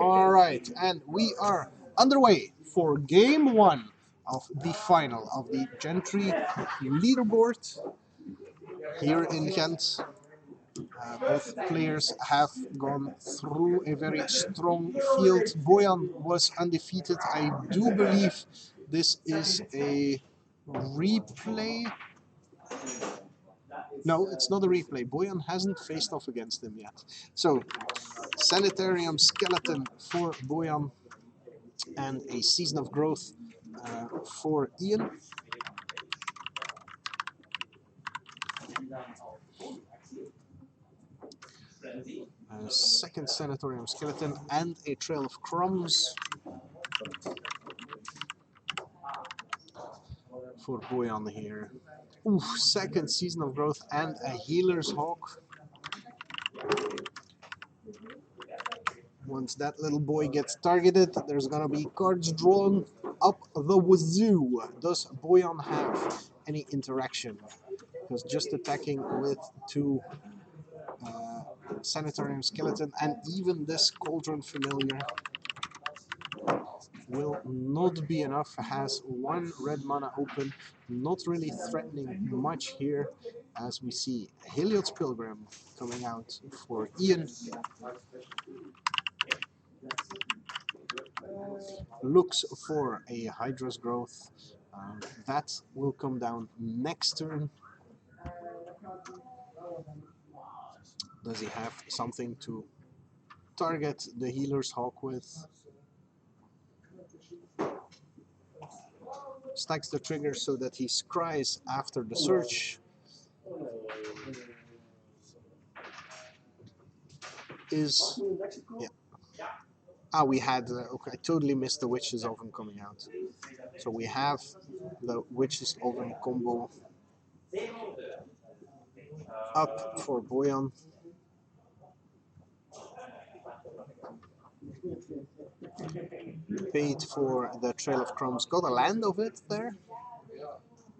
All right, and we are underway for game one of the final of the Gentry Leaderboard here in Ghent. Both players have gone through a very strong field. Boyan was undefeated. I do believe this is a replay. No, it's not a replay. Boyan hasn't faced off against him yet. So, Sanitarium Skeleton for Boyan and a Season of Growth for Ian. Second Sanatorium Skeleton and a Trail of Crumbs for Boyan here. Oof, second Season of Growth and a Healer's Hawk. Once that little boy gets targeted, there's gonna be cards drawn up the wazoo. Does Boyan have any interaction? Because just attacking with two Sanatorium Skeleton and even this Cauldron Familiar will not be enough. Has one red mana open, not really threatening much here, as we see Heliod's Pilgrim coming out for Ian. Looks for a Hydra's Growth. That will come down next turn. Does he have something to target the Healer's Hawk with? Stacks the trigger so that he scries after the search. Yeah. Ah, we had, okay, I totally missed the Witch's Oven coming out. So we have the Witch's Oven combo up for Boyan. Paid for the Trail of Crumbs, got a land of it there.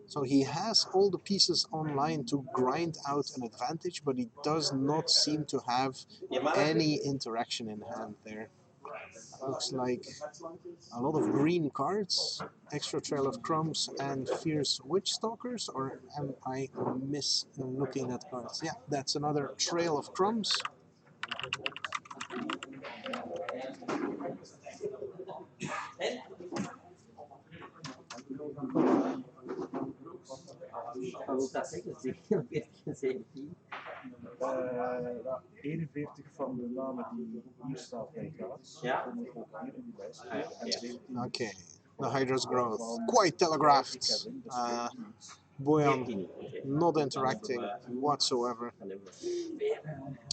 So he has all the pieces online to grind out an advantage, but he does not seem to have any interaction in hand there. Looks like a lot of green cards, extra Trail of Crumbs and Fierce Witch Stalkers, or am I looking at cards? Yeah, that's another Trail of Crumbs. Dat zeggen, 47 en 17. 41 van de namen die hier staan meegaat. Ja. Hier in die lijst. Okay, the Hydra's Growth, quite telegraphed. Boyan not interacting whatsoever.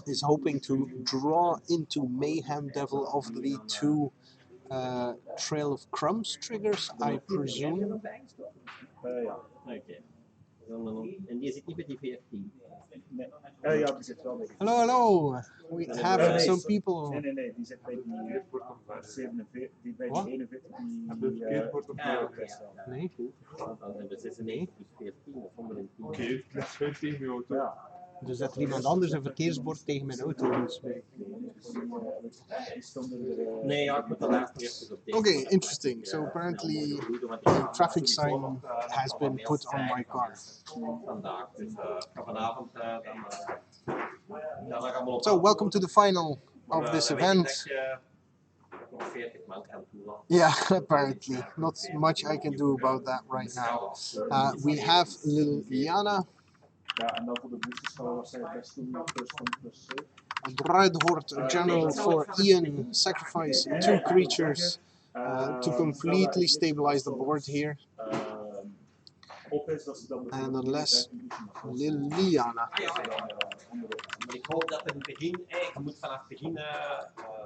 Is hoping to draw into Mayhem Devil of the two Trail of Crumbs triggers, I presume. Ja. Oké. En die zit niet bij die 14. Nee. Ja, die zit wel mee. Hello, hello. We have some people. Nee, die zit bij die 47, die bij die 41, die Nee. Dan hebben we 96 plus 14 of 110. Oké, plus 14 je auto. Ja. Dus dat er iemand anders een verkeersbord tegen mijn auto moet spreken. Nee, ja, ik moet de laatste eerst op deze. Okay, interesting. So apparently a traffic sign has been put on my car. Vandaag, dus vanavond dan gaan we op. So welcome to the final of this event. 40 man kan toelaten. Yeah, apparently. Not much I can do about that right now. We have Liliana. Ja, en dan voor de boosters gaan we waarschijnlijk best doen plus 7. Druidhord General for Ian. Sacrifice 2 creatures to completely stabilize the board here. And unless Liliana. Ik hoop dat het begin, je moet vanaf het begin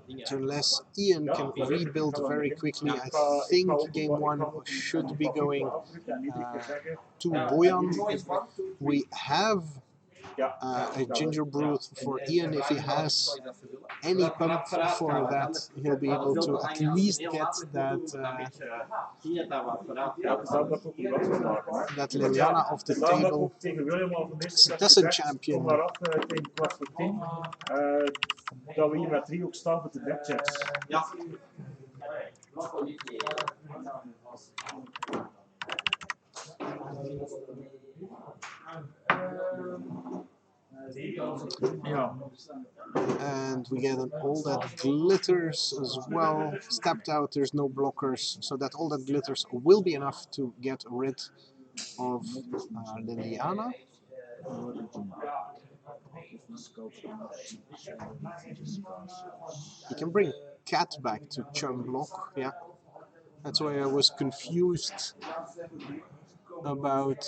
dingen. Unless Ian can rebuild very quickly, I think game 1 should be going to Boyan. We have a ginger brew for Ian. If he has any pump for that, he'll be able to at least get that that Liliana off the table. Citizen champion. Dat we hier met driehoek staan met de deckchecks. Ja. Ja. And we get all that glitters as well. Stepped out, there's no blockers, so that all that glitters will be enough to get rid of Liliana. You can bring Cat back to chum block, yeah. That's why I was confused about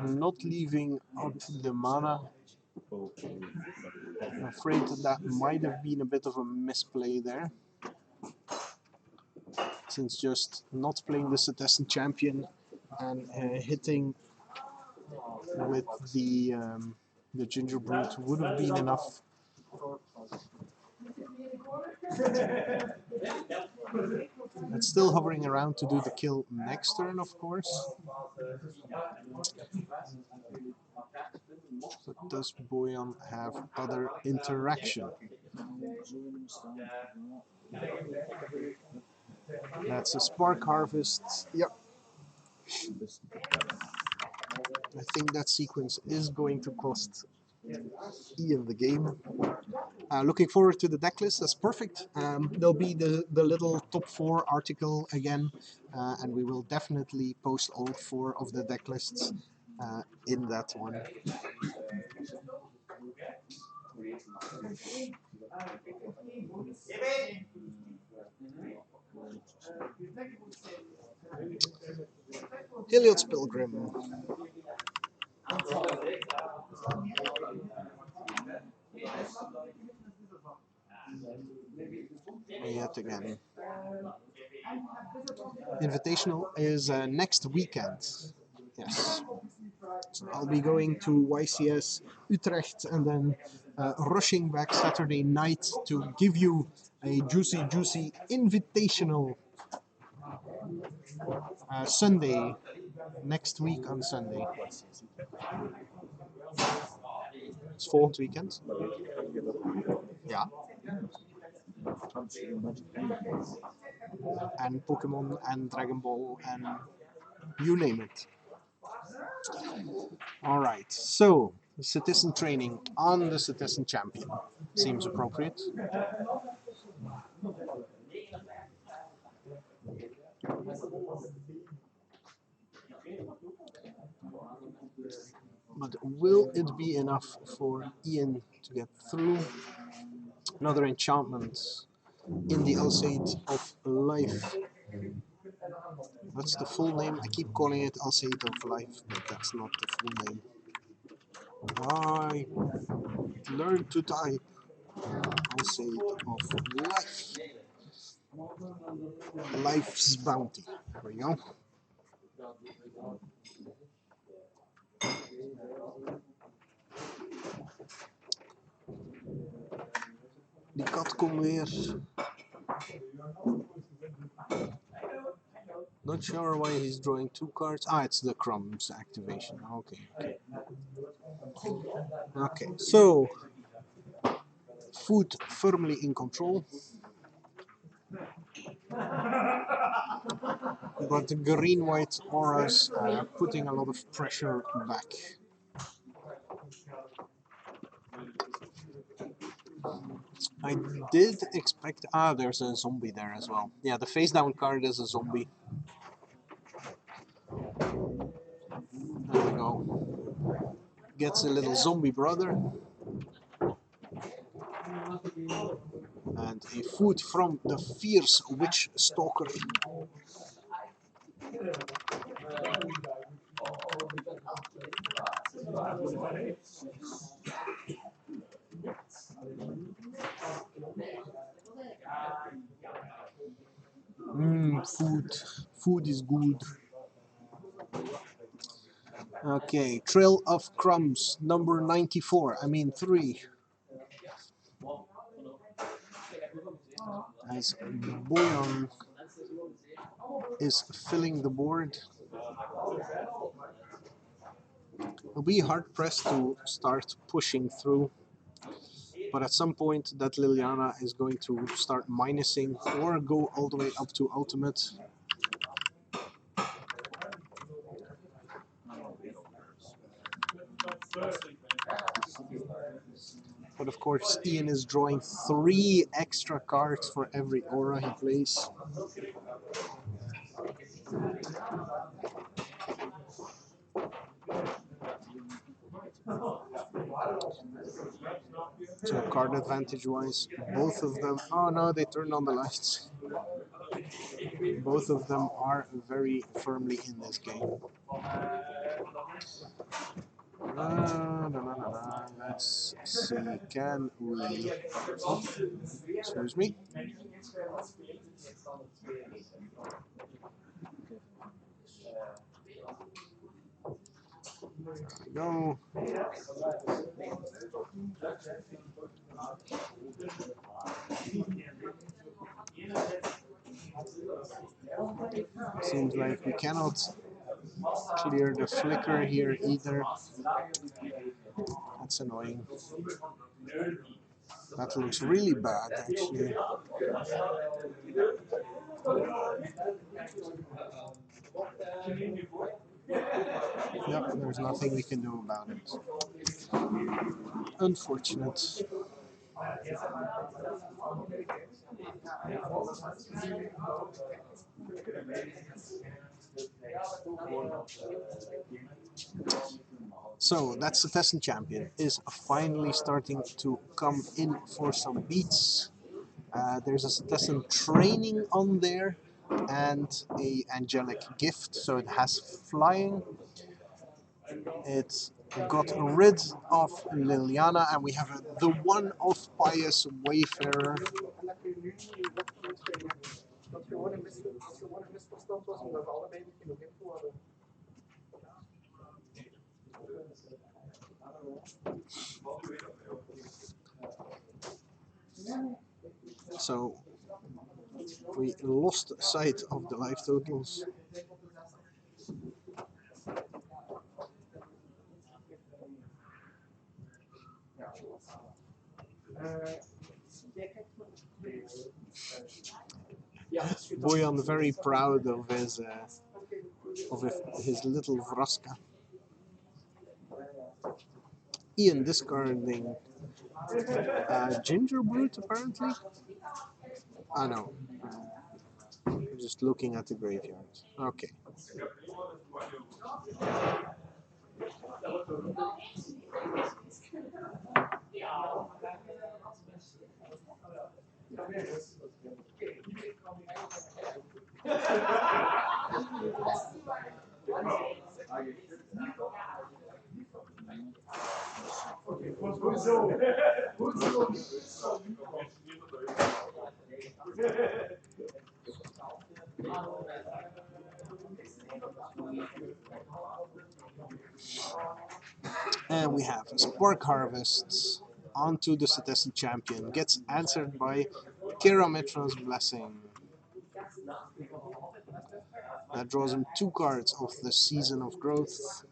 not leaving up the mana. I'm afraid that might have been a bit of a misplay there. Since just not playing the Citizen champion and hitting with the ginger brute would have been enough. It's still hovering around to do the kill next turn, of course. But does Boyan have other interaction? That's a Spark Harvest. Yep. I think that sequence is going to cost Ian the game. Looking forward to the deck list. That's perfect. There'll be the little top 4 article again, and we will definitely post all 4 of the deck lists in that one. Heliod's Pilgrim. Yet again. Invitational is next weekend. Yes. So I'll be going to YCS Utrecht and then rushing back Saturday night to give you a juicy invitational Sunday, next week on Sunday. It's volgend weekend. Ja. And Pokemon and Dragon Ball and you name it. Alright, so Citizen training on the Citizen champion seems appropriate. But will it be enough for Ian to get through? Another enchantment in the Alseid of Life. That's the full name. I keep calling it Alseid of Life, but that's not the full name. I learned to type Alseid of Life. Life's Bounty. There we go. Die kat komt weer. Not sure why he's drawing 2 cards. Ah, it's the crumbs activation. Okay. Okay, so food firmly in control. But the green-white auras are putting a lot of pressure back. I did expect... Ah, there's a zombie there as well. Yeah, the face-down card is a zombie. There we go. Gets a little zombie brother. And a food from the fierce witch stalker. Food. Food is good. Okay, Trail of Crumbs, number 94. I mean 3. As Boyan is filling the board. It'll be hard pressed to start pushing through, but at some point that Liliana is going to start minusing or go all the way up to ultimate. But of course, Ian is drawing 3 extra cards for every aura he plays. So card advantage wise, both of them, oh no, they turned on the lights. Both of them are very firmly in this game. Let's see, can we, excuse me. There we go. Seems like we cannot clear the flicker here either. That's annoying. That looks really bad, actually. Yep, there's nothing we can do about it. Unfortunate. So that's the Tessin champion is finally starting to come in for some beats. There's a Tessin training on there and a angelic gift, so it has flying. It's got rid of Liliana, and we have the one of Pious Wayfarer. So we lost sight of the life totals. Boyan very proud of his little Vraska. Ian discarding Ginger Brute apparently. Ah no, I'm just looking at the graveyard. Okay. And we have a Spark Harvest onto the Setessan champion. Gets answered by Kerametra's Blessing. That draws him 2 cards of the Season of Growth.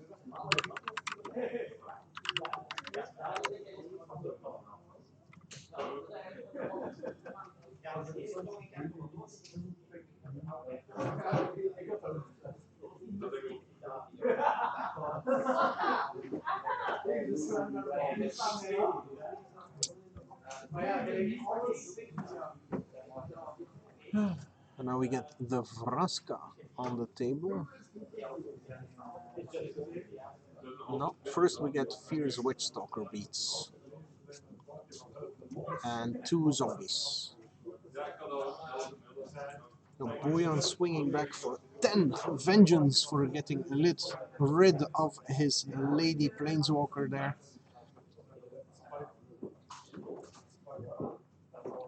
And now we get the Vraska on the table. No, first we get Fierce Witchstalker beats. And 2 zombies. Now Boyan swinging back for 10 vengeance for getting rid of his Lady Planeswalker there.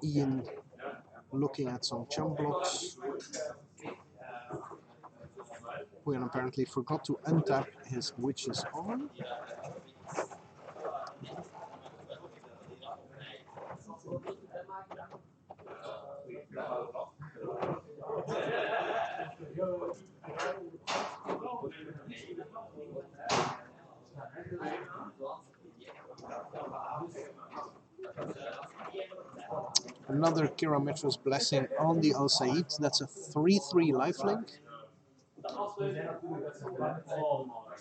Ian looking at some chump blocks. Boyan apparently forgot to untap his Witches on. Another Kirametra's Blessing on the Al-Said. That's a 3/3 lifelink.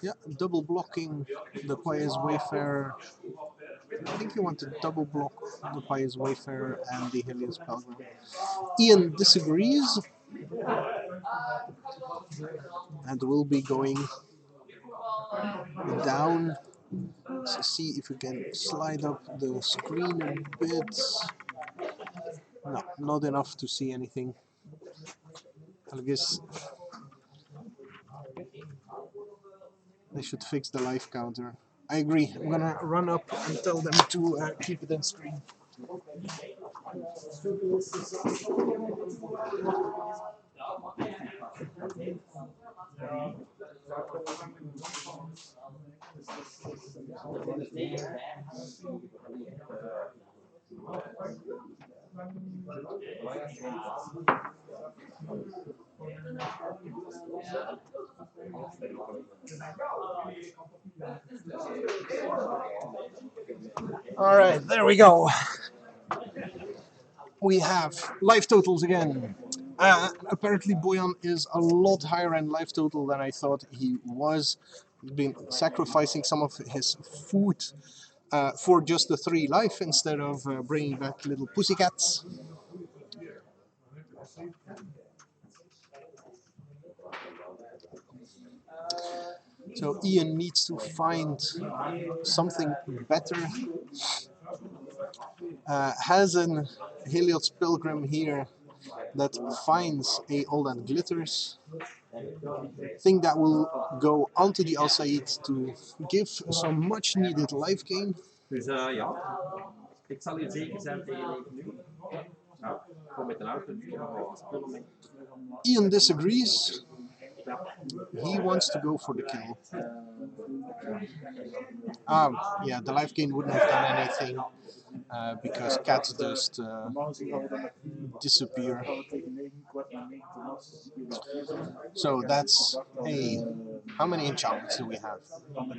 Yeah, double blocking the Pious Wayfarer. I think you want to double block the Pious Wayfarer and the Helios Pilgrim. Ian disagrees and will be going down. So see if we can slide up the screen a bit. No, not enough to see anything. I guess they should fix the life counter. I agree. I'm gonna run up and tell them to keep it on screen. All right, there we go. We have life totals again. Apparently Boyan is a lot higher in life total than I thought he was. He's been sacrificing some of his food for just the 3 life instead of bringing back little pussycats. So Ian needs to find something better. Has an Helios Pilgrim here that finds all that glitters. Thing that will go onto the Al-Said to give some much needed life gain. Dus ja, ik zal hier zeker zijn tegen 9 uur. Ja, kom met een auto nu, spullen mee. Ian disagrees. He wants to go for the kill. Yeah, the life gain wouldn't have done anything because cats just disappear. So that's how many enchantments do we have?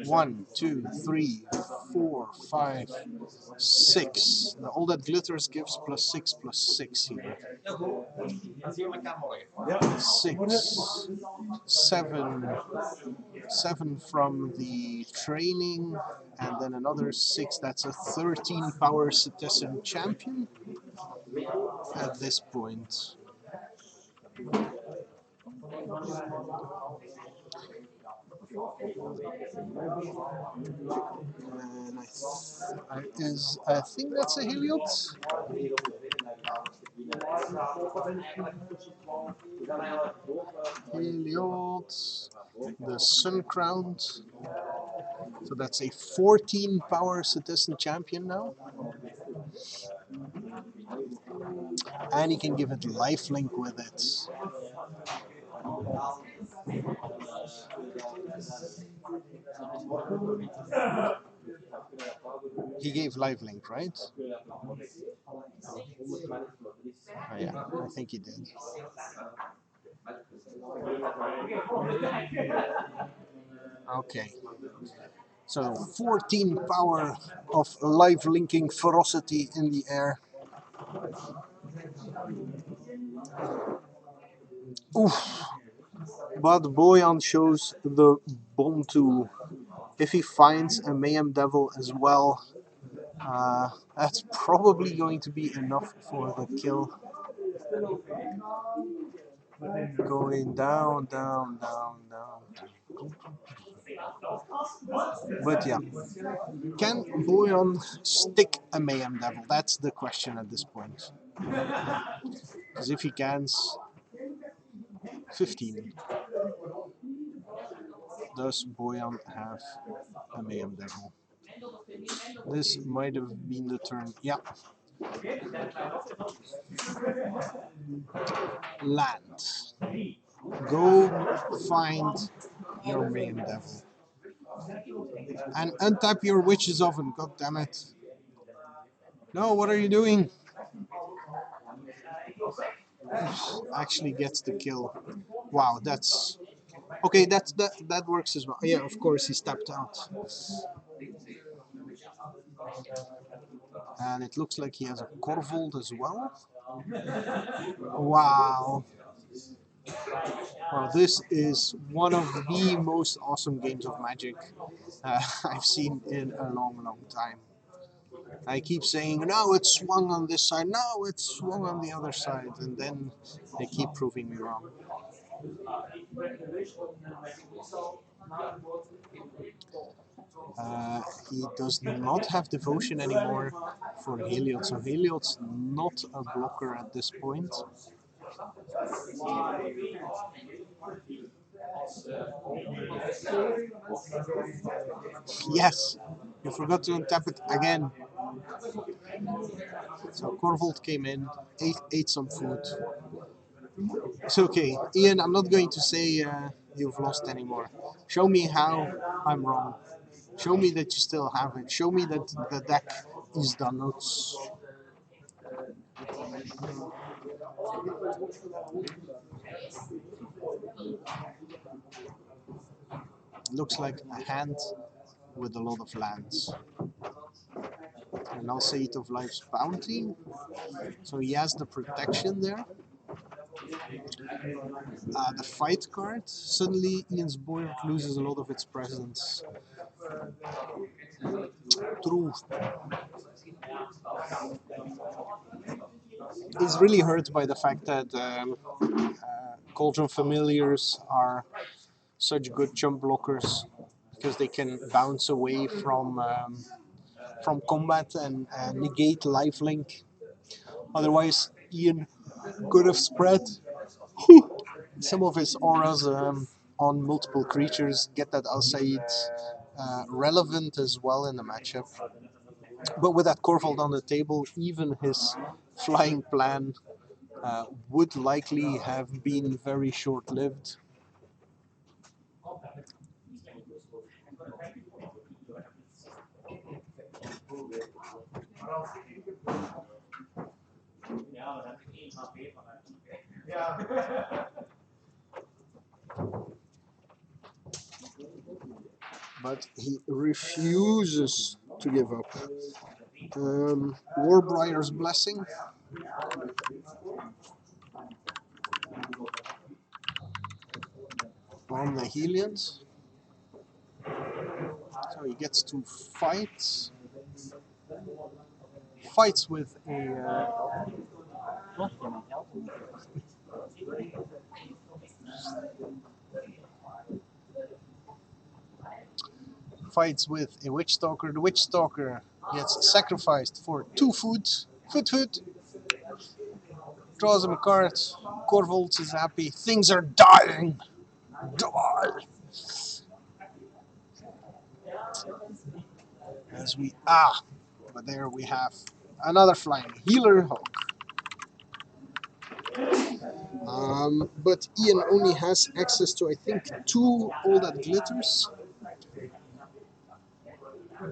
1, 2, 3, 4, 5, 6. All that glitters gives +6/+6 here. 6, 7 from the training, and then another 6. That's a 13 power citizen champion at this point. And I think that's a Helios. Helios, the Sun Crowned. So that's a 14 power citizen champion now. And he can give it lifelink with it. He gave lifelink, right? Oh, yeah, I think he did. Okay. So 14 power of life linking ferocity in the air. Oof. But Boyan shows the bomb too. If he finds a Mayhem Devil as well, that's probably going to be enough for the kill. Going down, down, down, down. But yeah, can Boyan stick a Mayhem Devil? That's the question at this point. Because if he can, 15. Does Boyan have a Mayhem Devil? This might have been the turn. Yeah. Land. Go find your main devil. And untap your witch's oven, god damn it. No, what are you doing? Actually gets the kill. Wow, that's okay. That works as well. Yeah, of course he stepped out, and it looks like he has a Corvold as well. Wow. Well, this is one of the most awesome games of Magic I've seen in a long, long time. I keep saying, no, it swung on this side, no, it swung on the other side, and then they keep proving me wrong. He does not have devotion anymore for Heliod, so Heliod's not a blocker at this point. Yes, you forgot to untap it again. So Corvold came in, ate some food. It's okay, Ian, I'm not going to say you've lost anymore. Show me how I'm wrong. Show me that you still have it. Show me that the deck is the nuts. Looks like a hand with a lot of lands. And I'll say it of Life's Bounty. So he has the protection there. The fight card. Suddenly Ian's Boyan loses a lot of its presence. True. He's really hurt by the fact that Cauldron Familiars are such good jump blockers because they can bounce away from combat and negate lifelink. Otherwise, Ian could have spread some of his auras on multiple creatures, get that Alsaid relevant as well in the matchup. But with that Corvold on the table, even his flying plan would likely have been very short-lived. But he refuses to give up. Warbriar's Blessing. On the Helians. So he gets to fight. Fights with a... fights with a Witch Stalker. The Witch Stalker gets sacrificed for 2 food. Food. Draws him a card. Corvold is happy. Things are dying. Die. As we but there we have another flying healer hawk. But Ian only has access to, I think, 2 All That Glitters.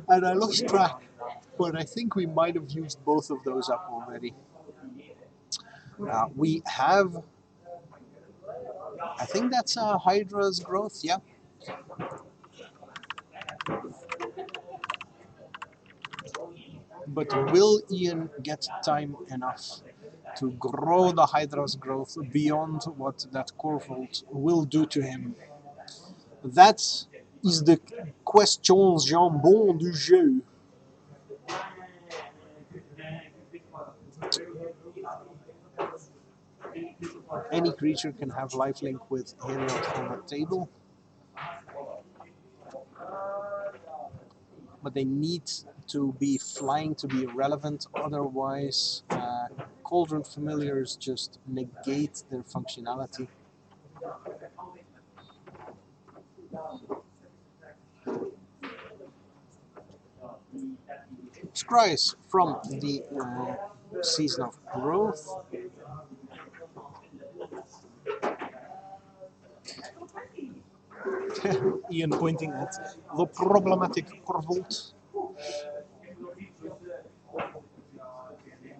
And I lost track, but I think we might have used both of those up already. We have, I think that's Hydra's growth, yeah. But will Ian get time enough to grow the Hydra's growth beyond what that Corvold will do to him? That is the question jambon du jeu. Any creature can have lifelink with Heliod on the table, but they need to be flying to be relevant, otherwise Cauldron Familiars just negate their functionality. Scries from the Season of Growth. Ian pointing at the problematic Corvolt.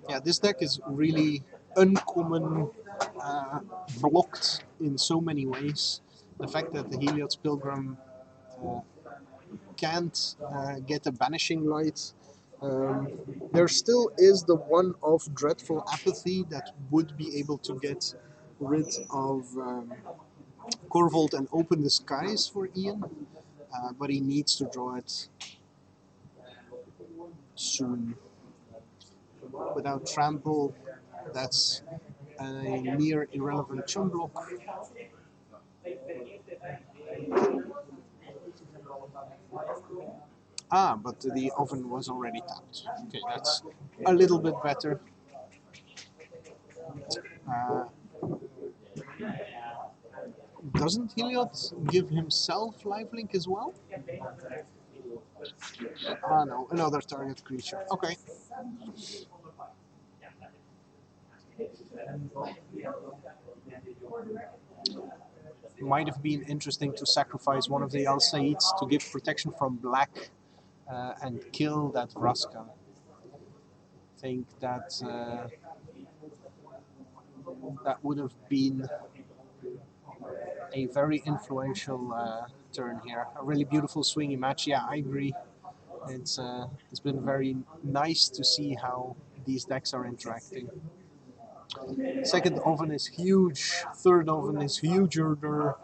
Yeah, this deck is really uncommon, blocked in so many ways. The fact that the Heliod's Pilgrim can't get a Banishing Light. There still is the one of Dreadful Apathy that would be able to get rid of Corvolt and open the skies for Ian, but he needs to draw it soon. Without Trample, that's a near irrelevant chum block. Ah, but the oven was already tapped. Okay, that's a little bit better. Uh, doesn't Heliod give himself lifelink as well? Ah, no, another target creature. Okay. Might have been interesting to sacrifice one of the Al Saids to give protection from black and kill that Vraska. I think that that would have been a very influential turn here. A really beautiful swingy match. Yeah, I agree. It's been very nice to see how these decks are interacting. Second oven is huge. Third oven is huger.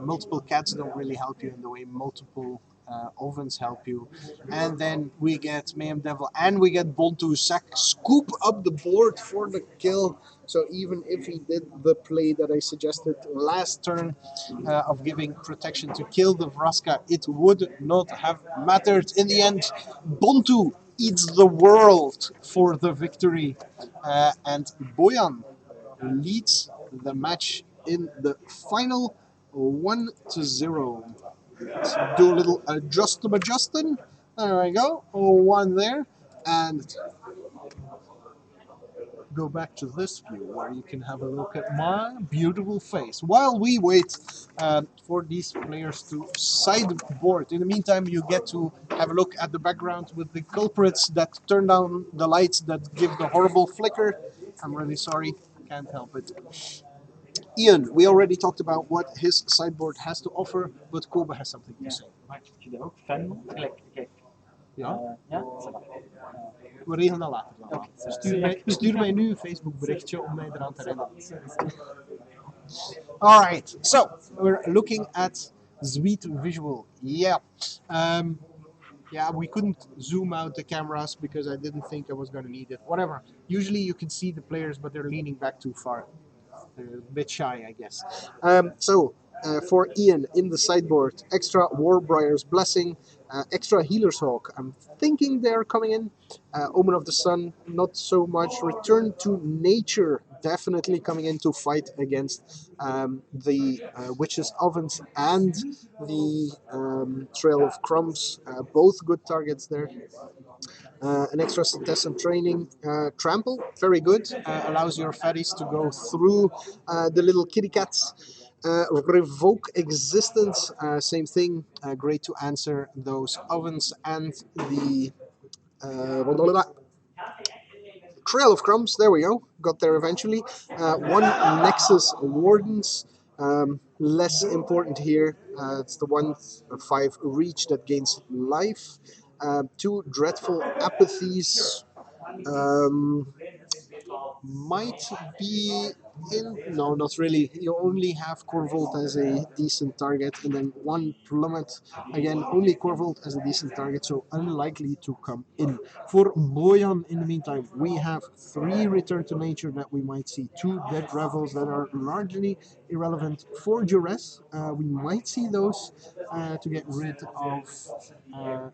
Multiple cats don't really help you in the way multiple ovens help you. And then we get Mayhem Devil and we get Bontu scoop up the board for the kill. So even if he did the play that I suggested last turn of giving protection to kill the Vraska, it would not have mattered. In the end, Bontu eats the world for the victory. And Boyan leads the match in the final 1-0. Let's do a little adjusting. There we go. 1 there. And go back to this view where you can have a look at my beautiful face while we wait for these players to sideboard. In the meantime, you get to have a look at the background with the culprits that turn down the lights that give the horrible flicker. I'm really sorry, can't help it. Ian, we already talked about what his sideboard has to offer, but Kobe has something to say. Maak je daar ook fan van? Kijk. Ja? Ja, ça va. We regelen dat later. Dan. Okay. Stuur mij nu een Facebook berichtje om mij eraan te herinneren. All right, so we're looking at Sweet Visual. Yeah. Yeah, we couldn't zoom out the cameras because I didn't think I was going to need it. Whatever. Usually you can see the players, but they're leaning back too far. They're a bit shy, I guess. For Ian in the sideboard, extra Warbriar's Blessing, extra Healer's Hawk. I'm thinking they're coming in. Omen of the Sun, not so much. Return to Nature, definitely coming in to fight against the Witch's Ovens and the Trail of Crumbs. Both good targets there. An extra Centessant Training. Trample, very good. Allows your fatties to go through the little kitty cats. Revoke Existence, same thing. Great to answer those ovens and the Trail of Crumbs. There we go. Got there eventually. One Nexus Wardens. Less important here. It's the 1/5 reach that gains life. 2 Dreadful Apathies. Might be in... No, not really. You only have Corvolt as a decent target, and then 1 Plummet. Again, only Corvolt as a decent target, so unlikely to come in. For Boyan, in the meantime, we have 3 Return to Nature that we might see, 2 Dead Revels that are largely irrelevant. 4 Duress, we might see those to get rid of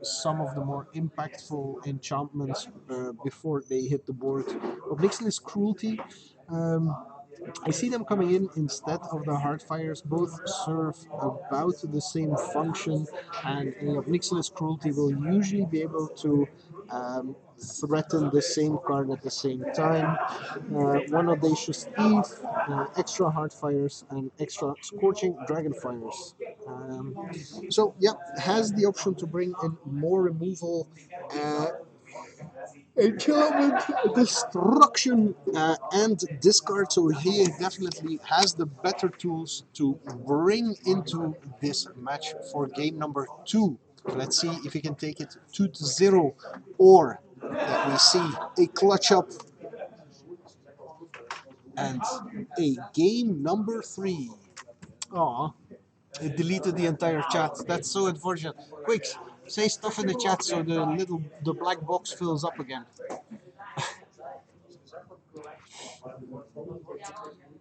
some of the more impactful enchantments before they hit the board. Obnixilis Cruelty. I see them coming in instead of the Heartfires. Both serve about the same function, and a Obnixilis Cruelty will usually be able to threaten the same card at the same time. One Audacious Thief, extra Heartfires, and extra Scorching Dragonfires. So yeah, has the option to bring in more removal, element destruction, and discard. So he definitely has the better tools to bring into this match for game number 2. Let's see if he can take it 2-0, or that we see a clutch up and a game number 3. Aw, it deleted the entire chat. That's so unfortunate. Quick, say stuff in the chat so the black box fills up again.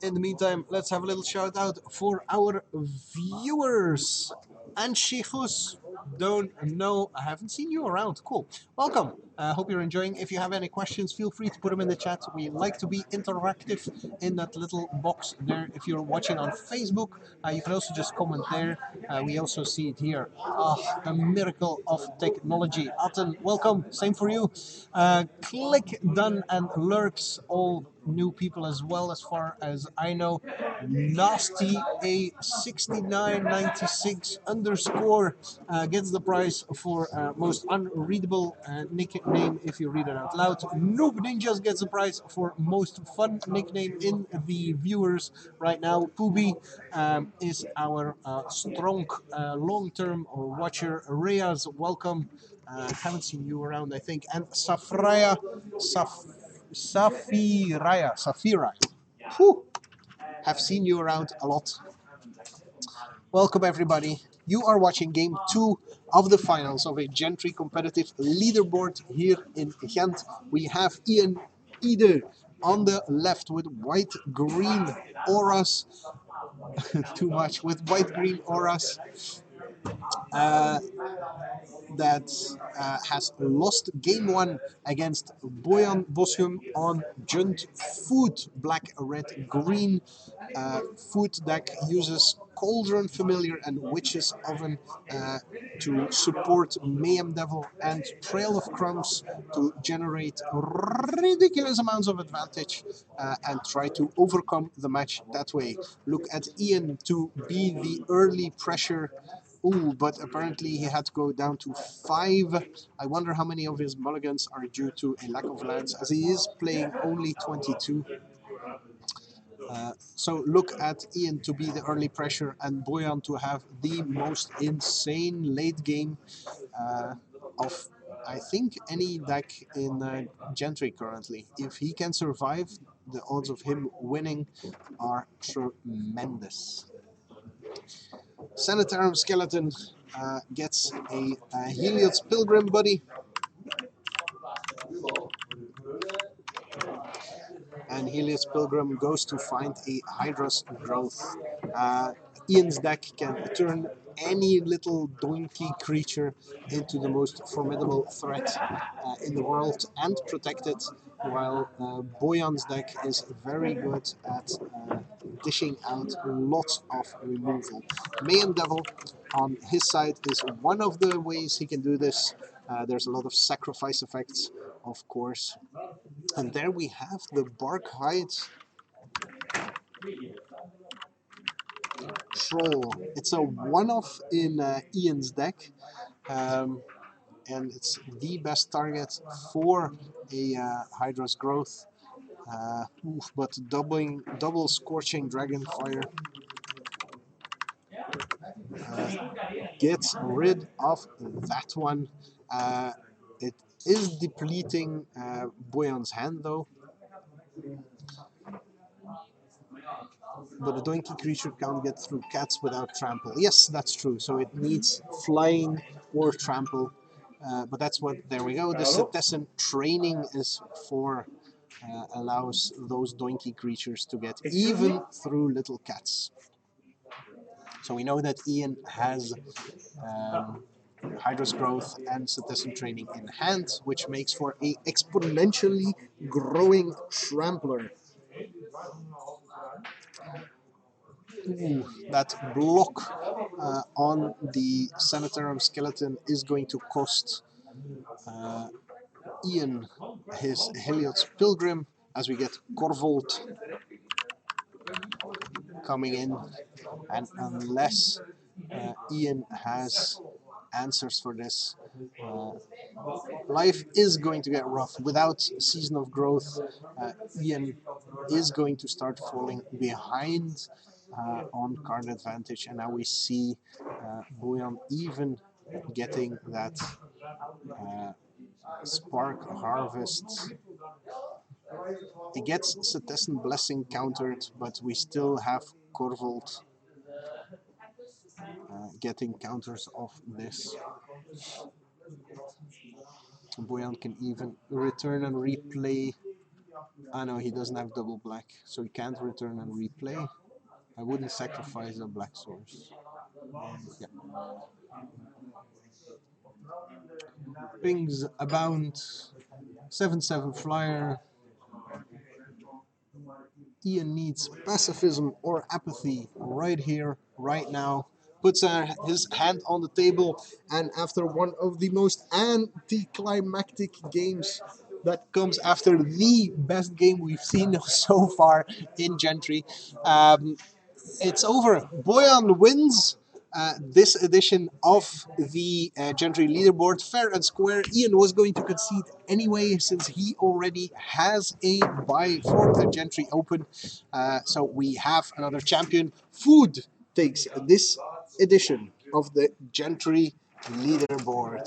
In the meantime, let's have a little shout out for our viewers. Anshifus, don't know, I haven't seen you around. Cool. Welcome. I hope you're enjoying. If you have any questions, feel free to put them in the chat. We like to be interactive in that little box there. If you're watching on Facebook, you can also just comment there. We also see it here. A miracle of technology. Aten, welcome. Same for you. Click done and lurks, all new people as well, as far as I know. Nasty A6996 underscore gets the prize for most unreadable nickname if you read it out loud. Noob Ninjas gets the prize for most fun nickname in the viewers right now. Pooby is our strong long-term watcher. Reyes, welcome. Haven't seen you around, I think. And Safiraya, whew, have seen you around a lot. Welcome everybody. You are watching game 2 of the finals of a Gentry competitive leaderboard here in Ghent. We have Ian Ide on the left with white-green auras. Too much. With white-green auras. That has lost game 1 against Boyan Bosum on Junt Food, black, red, green. Food deck uses Cauldron Familiar and Witch's Oven to support Mayhem Devil and Trail of Crumbs to generate ridiculous amounts of advantage and try to overcome the match that way. Look at Ian to be the early pressure. Ooh, but apparently he had to go down to 5. I wonder how many of his mulligans are due to a lack of lands, as he is playing only 22. So look at Ian to be the early pressure and Boyan to have the most insane late game of, I think, any deck in Gentry currently. If he can survive, the odds of him winning are tremendous. Sanitarium Skeleton gets a Helios Pilgrim buddy. And Helios Pilgrim goes to find a Hydra's Growth. Ian's deck can turn any little donkey creature into the most formidable threat in the world and protect it, while Boyan's deck is very good at dishing out lots of removal. Mayhem Devil on his side is one of the ways he can do this. There's a lot of sacrifice effects, of course. And there we have the Bark Hide Troll. It's a one-off in Ian's deck, and it's the best target for a Hydra's Growth. But double Scorching Dragonfire gets rid of that one. It is depleting Boyan's hand though. But a donkey creature can't get through cats without trample. Yes, that's true. So it needs flying or trample. But that's what, there we go. The Citizen training is for, allows those donkey creatures to get even through little cats. So we know that Ian has Hydra's Growth and Citizen training in hand, which makes for a exponentially growing Trampler. Ooh, that block on the Sanitarium Skeleton is going to cost Ian his Helios Pilgrim, as we get Corvold coming in, and unless Ian has answers for this. Life is going to get rough. Without Season of Growth, Ian is going to start falling behind on card advantage, and now we see Boyan even getting that Spark Harvest. He gets Setessan Blessing countered, but we still have Korvold getting counters of this. Boyan can even return and replay. No, he doesn't have double black, so he can't return and replay. I wouldn't sacrifice a black source. Yeah. Pings abound. 7/7 flyer. Ian needs pacifism or apathy right here, right now. Puts his hand on the table, and after one of the most anticlimactic games that comes after the best game we've seen so far in Gentry, it's over. Boyan wins this edition of the Gentry leaderboard fair and square. Ian was going to concede anyway, since he already has a bye for the Gentry Open. So we have another champion. Food takes this edition of the Gentry leaderboard.